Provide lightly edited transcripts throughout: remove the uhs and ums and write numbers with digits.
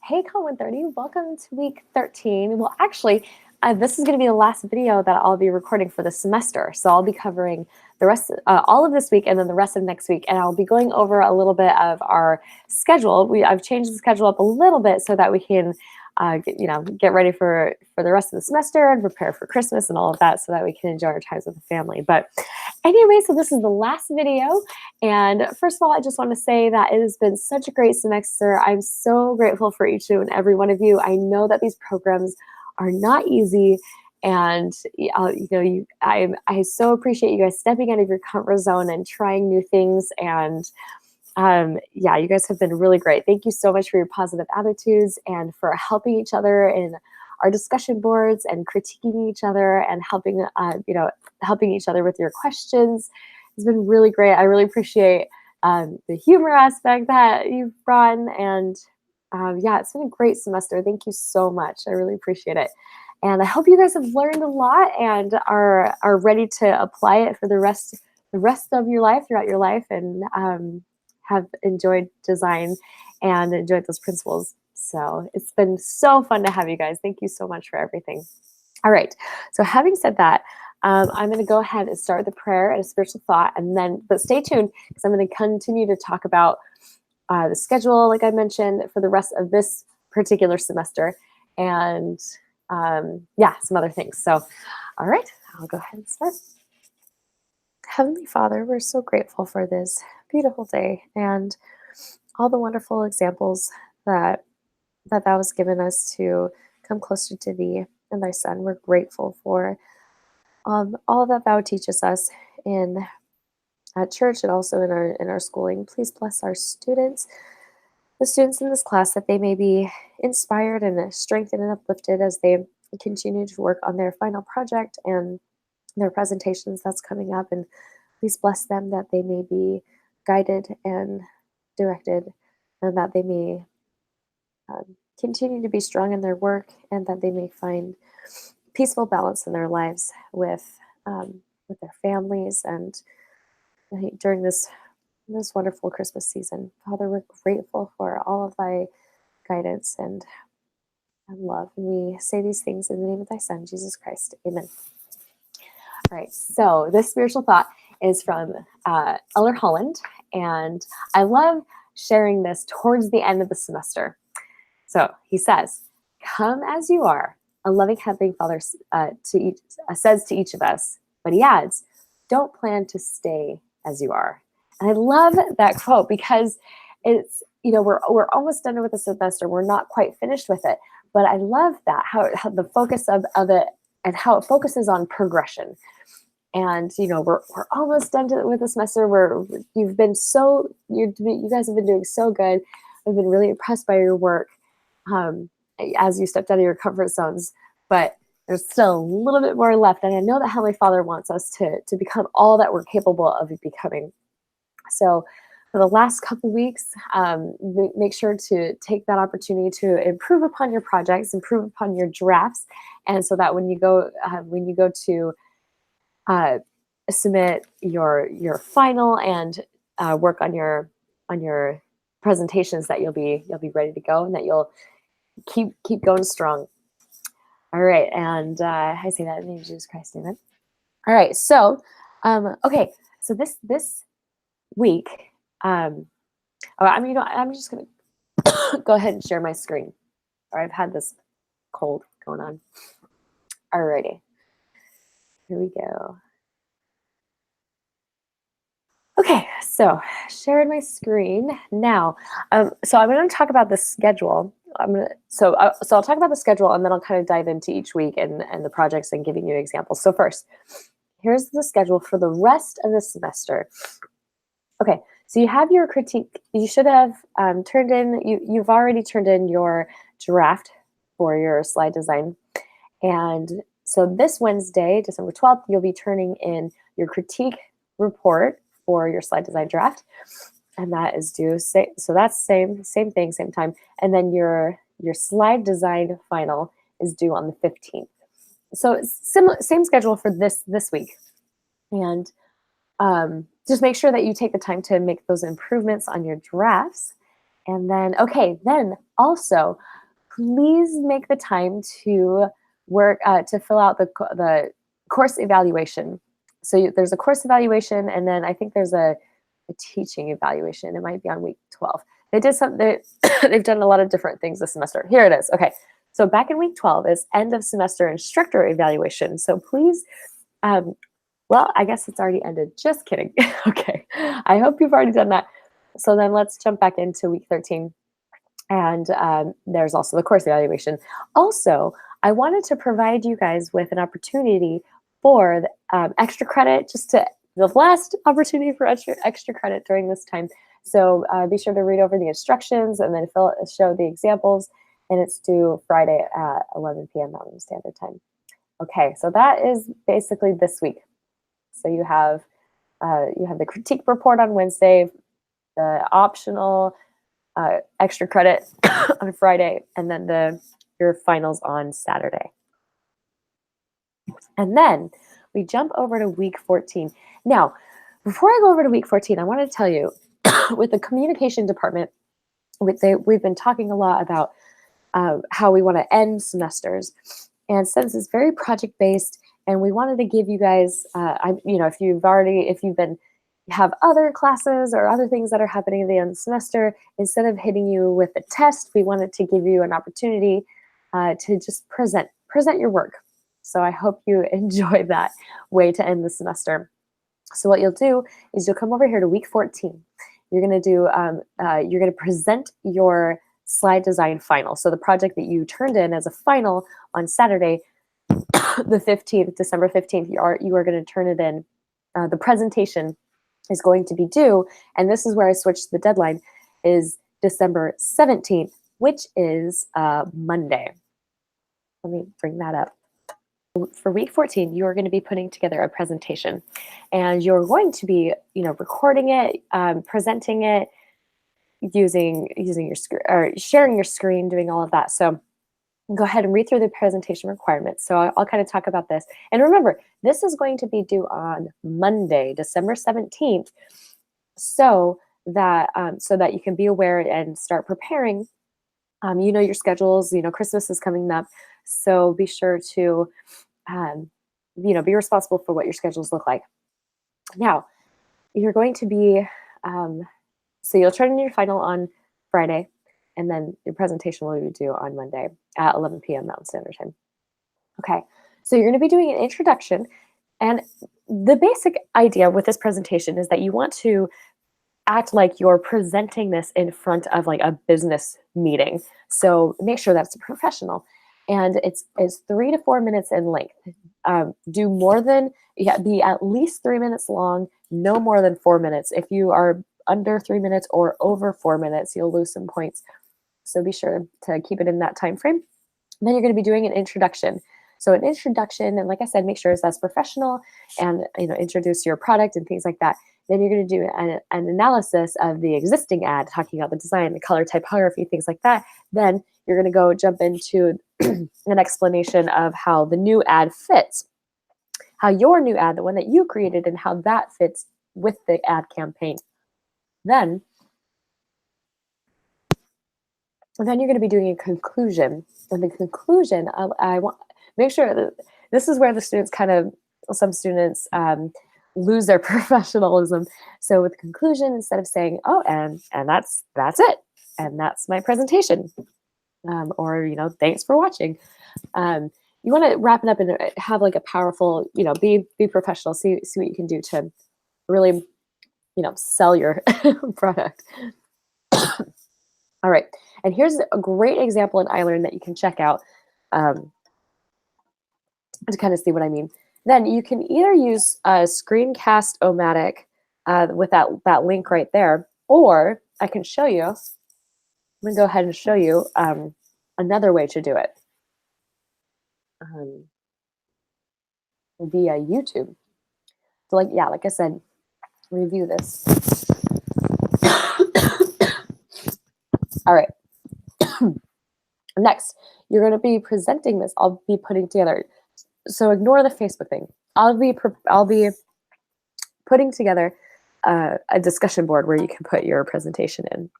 Hey, Call 130, welcome to week 13. Well, actually, this is going to be the last video that I'll be recording for the semester. So I'll be covering the rest, all of this week and then the rest of next week. And I'll be going over a little bit of our schedule. I've changed the schedule up a little bit so that we can get ready for the rest of the semester and prepare for Christmas and all of that so that we can enjoy our times with the family. But anyway, so this is the last video. And first of all, I just want to say that it has been such a great semester. I'm so grateful for each and every one of you. I know that these programs are not easy. And I so appreciate you guys stepping out of your comfort zone and trying new things. And you guys have been really great. Thank you so much for your positive attitudes and for helping each other in our discussion boards and critiquing each other and helping each other with your questions. It's been really great. I really appreciate the humor aspect that you've brought, and it's been a great semester. Thank you so much. I really appreciate it. And I hope you guys have learned a lot and are ready to apply it for the rest of your life, throughout your life, and have enjoyed design and enjoyed those principles. So it's been so fun to have you guys. Thank you so much for everything. All right. So having said that, I'm going to go ahead and start the prayer and a spiritual thought, but stay tuned because I'm going to continue to talk about the schedule, like I mentioned, for the rest of this particular semester, and some other things. So, all right, I'll go ahead and start. Heavenly Father, we're so grateful for this beautiful day and all the wonderful examples that thou hast given us to come closer to thee and thy Son. We're grateful for all that thou teaches us at church and also in our schooling. Please bless our students, the students in this class, that they may be inspired and strengthened and uplifted as they continue to work on their final project and their presentations that's coming up. And please bless them that they may be guided and directed, and that they may continue to be strong in their work, and that they may find peaceful balance in their lives with their families and during this wonderful Christmas season. Father, we're grateful for all of thy guidance and love. And we say these things in the name of thy Son, Jesus Christ. Amen. All right, so this spiritual thought is from Elder Holland, and I love sharing this towards the end of the semester. So he says, "Come as you are," a loving Heavenly Father says to each of us, but he adds, "Don't plan to stay as you are." And I love that quote because it's, we're almost done with the semester. We're not quite finished with it, but I love that, how the focus of it and how it focuses on progression. And we're almost done with the semester. You guys have been doing so good. I've been really impressed by your work as you stepped out of your comfort zones, but there's still a little bit more left. And I know that Heavenly Father wants us to become all that we're capable of becoming. So for the last couple weeks, make sure to take that opportunity to improve upon your projects, improve upon your drafts, and so that when you go to submit your final and work on your presentations, that you'll be ready to go and that you'll keep going strong. All right, and I say that in the name of Jesus Christ, amen. All right, so okay, so this week, I'm just gonna go ahead and share my screen. Or I've had this cold going on. All righty, here we go. Okay, so shared my screen now. So I'm going to talk about the schedule. So I'll talk about the schedule, and then I'll kind of dive into each week and the projects and giving you examples. So first, here's the schedule for the rest of the semester. Okay, so you have your critique. You should have turned in. You've already turned in your draft for your slide design, and so this Wednesday, December 12th, you'll be turning in your critique report for your slide design draft, and that is due. So that's same thing, same time, and then your slide design final is due on the 15th. So it's same schedule for this week, and just make sure that you take the time to make those improvements on your drafts And then, okay, then also, please make the time to work to fill out the course evaluation. So there's a course evaluation, and then I think there's a teaching evaluation. It might be on week 12. They did they've done a lot of different things this semester. Here it is. Okay, so back in week 12 is end of semester instructor evaluation. So please, well, I guess it's already ended. Just kidding. Okay, I hope you've already done that. So then let's jump back into week 13. And there's also the course evaluation. Also, I wanted to provide you guys with an opportunity for extra credit, just to the last opportunity for extra credit during this time. So be sure to read over the instructions and then show the examples. And it's due Friday at 11 p.m. Mountain Standard Time. Okay, so that is basically this week. So you have the critique report on Wednesday, the optional extra credit on Friday, and then your finals on Saturday. And then we jump over to week 14. Now, before I go over to week 14, I want to tell you, with the communication department, we've been talking a lot about how we want to end semesters. And since it's very project-based, and we wanted to give you guys, if you've been have other classes or other things that are happening at the end of the semester, instead of hitting you with a test, we wanted to give you an opportunity to just present your work. So I hope you enjoy that way to end the semester. So what you'll do is you'll come over here to week 14. You're going to present your slide design final. So the project that you turned in as a final on Saturday, the 15th, December 15th, you are going to turn it in. The presentation is going to be due, and this is where I switched the deadline, is December 17th, which is Monday. Let me bring that up. For week 14, you are going to be putting together a presentation, and you're going to be, recording it, presenting it, using your screen, or sharing your screen, doing all of that. So go ahead and read through the presentation requirements. So I'll kind of talk about this. And remember, this is going to be due on Monday, December 17th, so that you can be aware and start preparing. Your schedules, Christmas is coming up. So be sure to, be responsible for what your schedules look like. Now, you're going to be, so you'll turn in your final on Friday, and then your presentation will be due on Monday at 11 p.m. Mountain Standard Time. Okay, so you're going to be doing an introduction, and the basic idea with this presentation is that you want to act like you're presenting this in front of like a business meeting. So make sure that's professional, and it's 3 to 4 minutes in length. Be at least 3 minutes long, no more than 4 minutes. If you are under 3 minutes or over 4 minutes, you'll lose some points. So be sure to keep it in that time frame. Then you're going to be doing an introduction. So an introduction, and like I said, make sure that's professional, and introduce your product and things like that. Then you're going to do an analysis of the existing ad, talking about the design, the color, typography, things like that. Then you're going to jump into an explanation of how the new ad fits, how your new ad, the one that you created, and how that fits with the ad campaign. Then you're going to be doing a conclusion. And the conclusion, I want make sure that this is where the students some students lose their professionalism. So with conclusion, instead of saying, "Oh, and that's it, and that's my presentation," or "Thanks for watching," you want to wrap it up and have like a powerful, be professional. See what you can do to really, sell your product. All right, and here's a great example in iLearn that you can check out to kind of see what I mean. Then you can either use Screencast-O-Matic with that link right there, or I can show you. I'm going to go ahead and show you another way to do it via YouTube. So like I said, review this. All right. Next, you're going to be presenting this. I'll be putting together. So ignore the Facebook thing. I'll be putting together a discussion board where you can put your presentation in.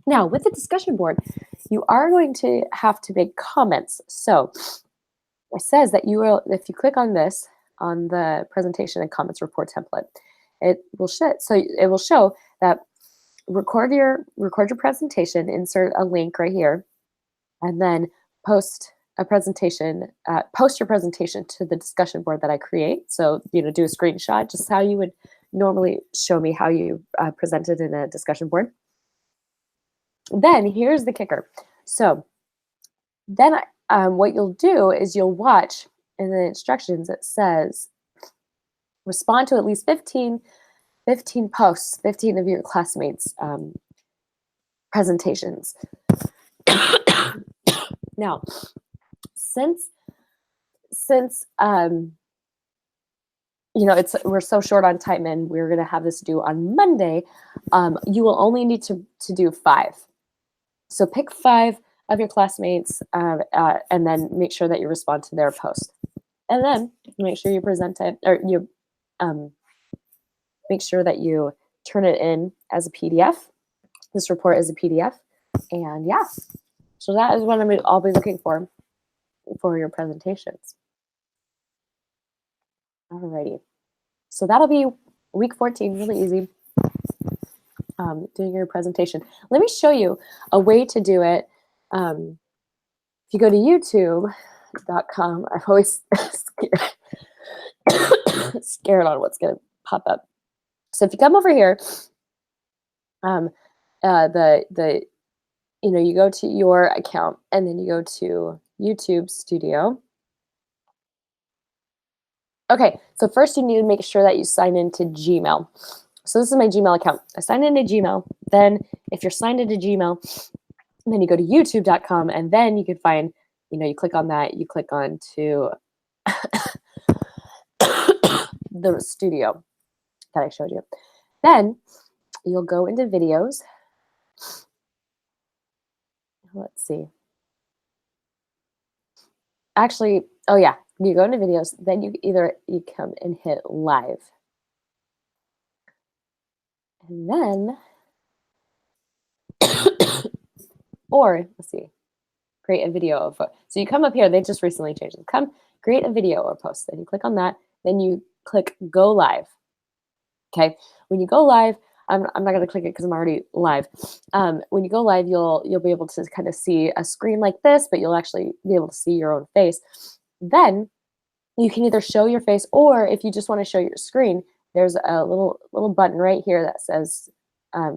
Now, with the discussion board, you are going to have to make comments. So it says that you will, if you click on this, on the presentation and comments report template, it will show, so it will show that record your presentation, insert a link right here, and then post a presentation, post your presentation to the discussion board that I create. So, do a screenshot, just how you would normally show me how you presented in a discussion board. Then here's the kicker. So then what you'll do is you'll watch in the instructions, it says respond to at least 15 posts, 15 of your classmates' presentations. Now, since we're so short on time and we're going to have this due on Monday, you will only need to do 5. So pick 5 of your classmates and then make sure that you respond to their post. And then make sure you present it, or you make sure that you turn it in as a PDF. This report is a PDF. And yeah, so that is what I'll be looking for your presentations. Alrighty. So that'll be week 14, really easy. Doing your presentation. Let me show you a way to do it. If you go to youtube.com, I'm always scared on what's going to pop up. So if you come over here, you go to your account and then you go to YouTube Studio. Okay, so first you need to make sure that you sign into Gmail. So this is my Gmail account. I sign into Gmail. Then if you're signed into Gmail, then you go to youtube.com and then you can find, you click on that, you click on to the studio that I showed you. Then you'll go into videos. Let's see. Actually, oh yeah, you go into videos, then you come and hit live. And then, or let's see, create a video of, so you come up here, they just recently changed it. Come create a video or post. Then you click on that, then you click go live. Okay, when you go live, I'm not going to click it because I'm already live. When you go live, you'll be able to kind of see a screen like this, but you'll actually be able to see your own face. Then you can either show your face, or if you just want to show your screen, there's a little button right here that says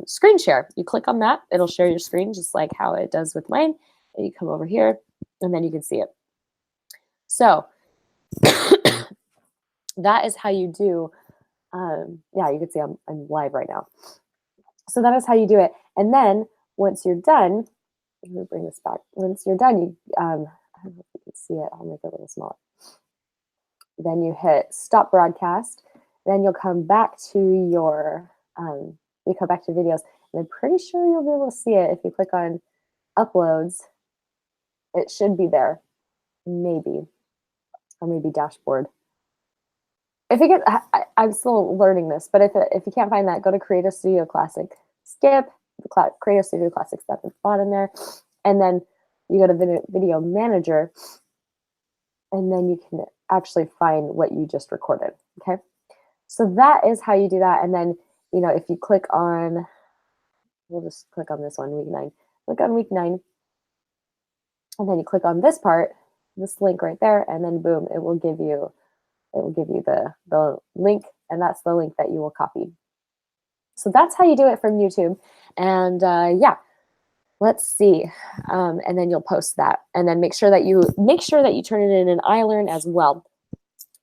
screen share. You click on that, it'll share your screen just like how it does with mine. And you come over here, and then you can see it. So that is how you do. Yeah, you can see I'm live right now. So that is how you do it. And then once you're done, let me bring this back. Once you're done, you I don't know if you can see it. I'll make it a little smaller. Then you hit stop broadcast. Then you'll come back to your videos. And I'm pretty sure you'll be able to see it if you click on uploads. It should be there, maybe, or maybe dashboard. If you get, I'm still learning this, but if you can't find that, go to Creative Studio Classic. Skip the Creative Studio Classic stuff at the bottom there, and then you go to Video Manager, and then you can actually find what you just recorded. Okay, so that is how you do that. And then if you click on, we'll just click on this one, week 9. Click on week 9, and then you click on this part, this link right there, and then boom, it will give you the link, and that's the link that you will copy. So that's how you do it from YouTube. And yeah, let's see. And then you'll post that, and then make sure that you turn it in iLearn as well.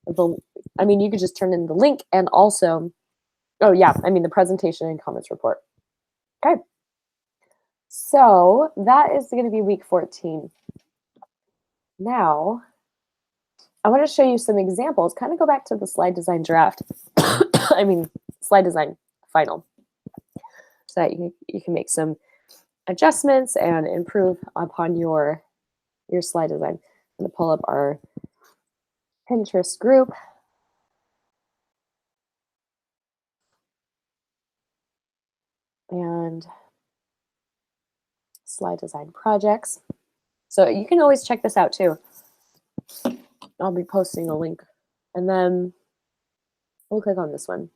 You could just turn in the link and also, the presentation and comments report. Okay. So that is going to be week 14. Now, I want to show you some examples, kind of go back to the slide design draft. Slide design final. So that you can make some adjustments and improve upon your slide design. I'm going to pull up our Pinterest group. And slide design projects. So you can always check this out too. I'll be posting a link. And then we'll click on this one.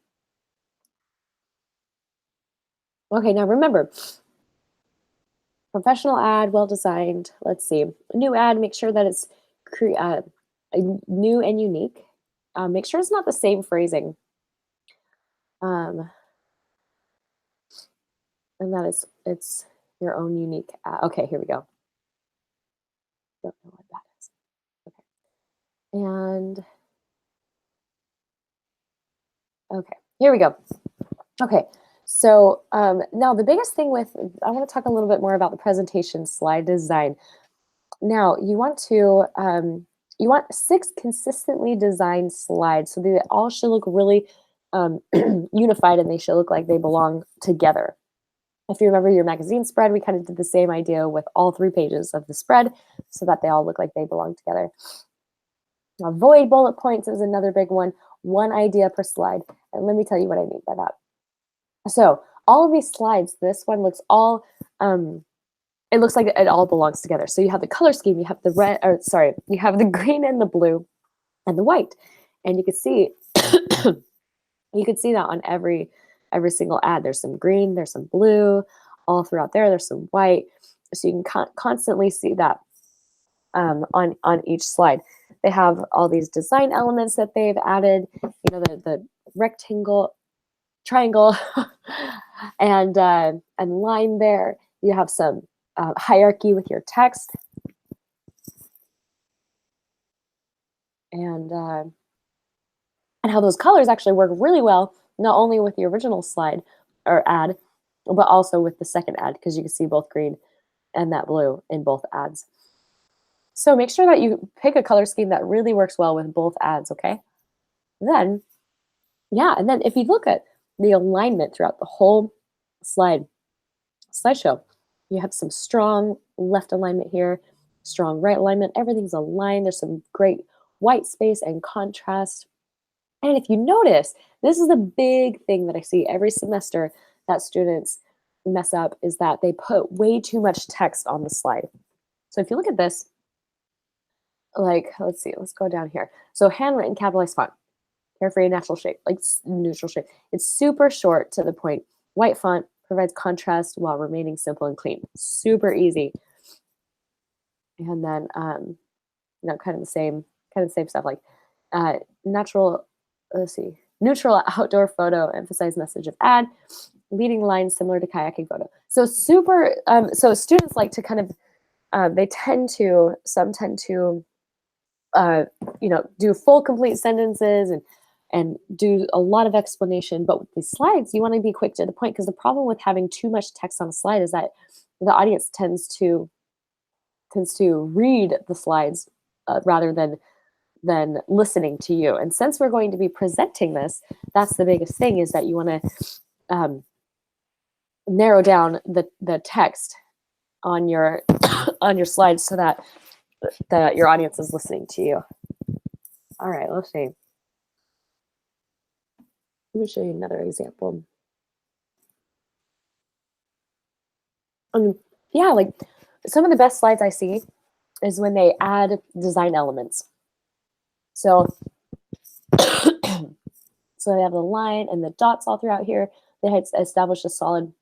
Okay, now remember, professional ad, well designed. Let's see. A new ad, make sure that it's new and unique. Make sure it's not the same phrasing. And that it's your own unique ad. Okay, here we go. Don't know what that is. Okay. And okay, here we go. Okay, so now the biggest thing with, I want to talk a little bit more about the presentation slide design. Now you want 6 consistently designed slides so they all should look really unified and they should look like they belong together. If you remember your magazine spread, we kind of did the same idea with all 3 pages of the spread so that they all look like they belong together. Avoid bullet points is another big one. 1 idea per slide. And let me tell you what I mean by that. So all of these slides, this one looks all, it looks like it all belongs together. So you have the color scheme, you have the red, or sorry, you have the green and the blue and the white. And you can see, you can see that on every single ad. There's some green, there's some blue, all throughout there. There's some white. So you can constantly see that on each slide. They have all these design elements that they've added, you know, the rectangle, triangle, and line there. You have some hierarchy with your text. And how those colors actually work really well, not only with the original slide or ad, but also with the second ad, because you can see both green and that blue in both ads. So make sure that you pick a color scheme that really works well with both ads, okay? Then, yeah, and then if you look at the alignment throughout the whole slideshow, you have some strong left alignment here, strong right alignment, everything's aligned. There's some great white space and contrast. And if you notice, this is a big thing that I see every semester that students mess up, is that they put way too much text on the slide. So if you look at this, like, let's see, let's go down here. So handwritten capitalized font, carefree natural shape, like neutral shape. It's super short to the point. White font provides contrast while remaining simple and clean. Super easy. And then, you know, kind of the same stuff, like natural, let's see, neutral outdoor photo, emphasize message of ad, leading lines similar to kayaking photo. So super, so students like to kind of, some tend to, you know, do full complete sentences and do a lot of explanation. But with these slides, you want to be quick to the point, because the problem with having too much text on a slide is that the audience tends to read the slides rather than listening to you. And since we're going to be presenting this, that's the biggest thing, is that you want to narrow down the text on your on your slides so that your audience is listening to you. All right, let's see. Let me show you another example. Yeah, like some of the best slides I see is when they add design elements. So, so they have the line and the dots all throughout here. They had established a solid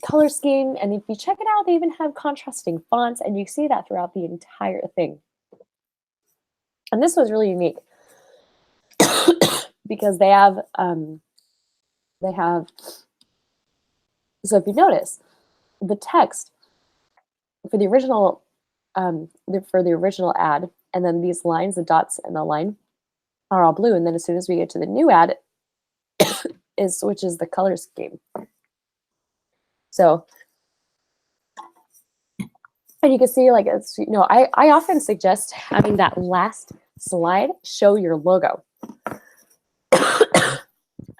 color scheme. And if you check it out, they even have contrasting fonts, and you see that throughout the entire thing. And this was really unique because they have, so if you notice, the text for the original ad, and then these lines, the dots and the line, are all blue. And then as soon as we get to the new ad, it switches the color scheme. So, and you can see, like, it's, you know, I often suggest having that last slide show your logo.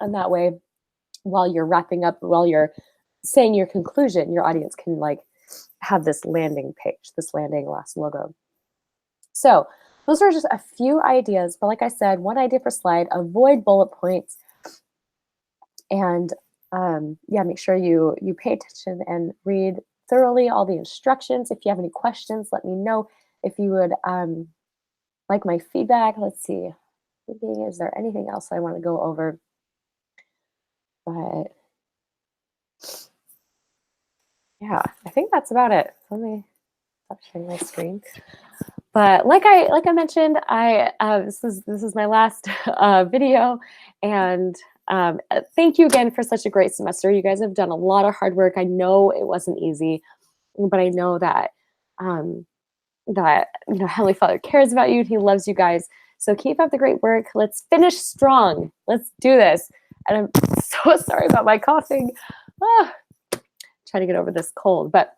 And that way, while you're wrapping up, while you're saying your conclusion, your audience can like have this landing page, this landing last logo. So those are just a few ideas, but like I said, 1 idea per slide, avoid bullet points, and yeah, make sure you pay attention and read thoroughly all the instructions. If you have any questions, let me know. If you would like my feedback, let's see. Thinking, is there anything else I want to go over? But yeah, I think that's about it. Let me stop sharing my screen. But like I mentioned, I this is my last video, and thank you again for such a great semester. You guys have done a lot of hard work. I know it wasn't easy, but I know that that Heavenly Father cares about you and He loves you guys. So keep up the great work. Let's finish strong. Let's do this. And I'm so sorry about my coughing. Ah, trying to get over this cold, but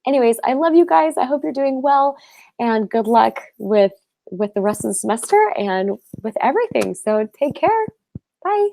anyways, I love you guys. I hope you're doing well, and good luck with the rest of the semester and with everything. So take care. Bye.